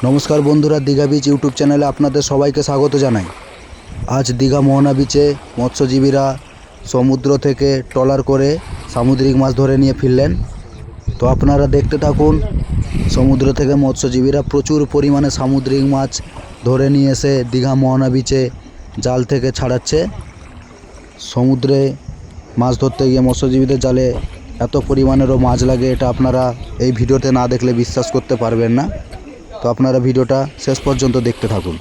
নমস্কার বন্ধুরা, Digha beach YouTube চ্যানেলে আপনাদের সবাইকে স্বাগত জানাই। আজ দীঘা মোহনা বিচে মৎস্যজীবীরা সমুদ্র থেকে ট্রলার করে সামুদ্রিক মাছ ধরে নিয়ে ফিরলেন। তো আপনারা দেখতে থাকুন। সমুদ্র থেকে মৎস্যজীবীরা প্রচুর পরিমাণে সামুদ্রিক মাছ ধরে নিয়ে এসে দীঘা মোহনা বিচে জাল থেকে ছাড়াচ্ছে। সমুদ্রে মাছ ধরতে গিয়ে মৎস্যজীবীদের জালে এত পরিমাণেরও মাছ লাগে, এটা আপনারা এই ভিডিওতে না দেখলে বিশ্বাস করতে পারবেন না। তো আপনারা ভিডিওটা শেষ পর্যন্ত দেখতে থাকুন।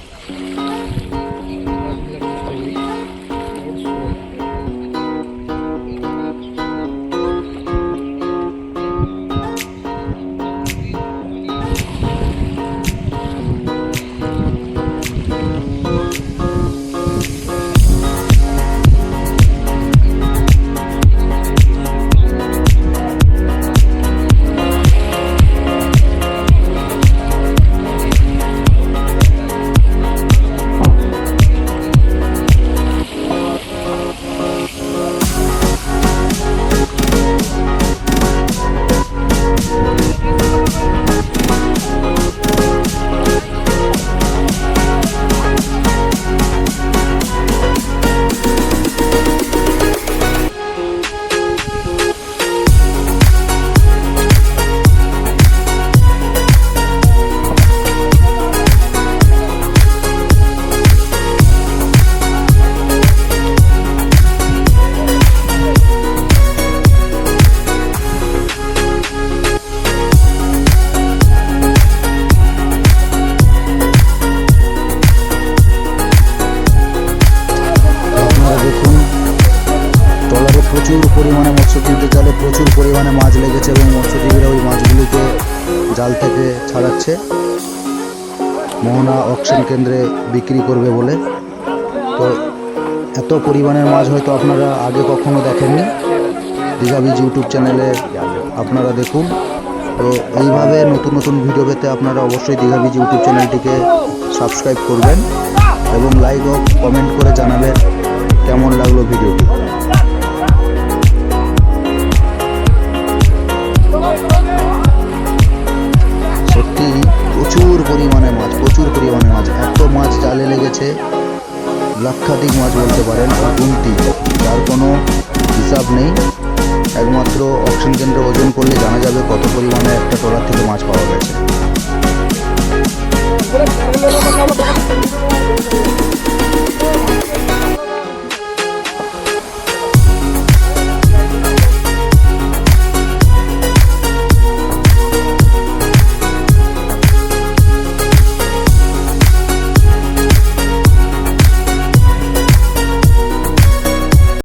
প্রচুর পরিমাণে মৎস্যজীবীদের জালে প্রচুর পরিমাণে মাছ লেগেছে এবং মৎস্যজীবীরা ওই মাছগুলিকে জাল থেকে ছাড়াচ্ছে মোহনা অকশন কেন্দ্রে বিক্রি করবে বলে। তো এত পরিমাণের মাছ হয়তো আপনারা আগে কখনো দেখেননি। দীঘা বিচ ইউটিউব চ্যানেলে আপনারা দেখুন। তো এইভাবে নতুন নতুন ভিডিও পেতে আপনারা অবশ্যই দীঘা বিচ ইউটিউব চ্যানেলটিকে সাবস্ক্রাইব করবেন এবং লাইক ও কমেন্ট করে জানাবেন কেমন লাগলো ভিডিওটি। সত্যি প্রচুর পরিমাণে মাছ, এত মাছ জালে লেগেছে, লক্ষাধিক মাছ বলতে পারেন, গুনতি যার কোনো হিসাব নেই। একমাত্র অকশন কেন্দ্রে ওজন করলে জানা যাবে কত পরিমাণে একটা ট্রলার থেকে মাছ পাওয়া গেছে।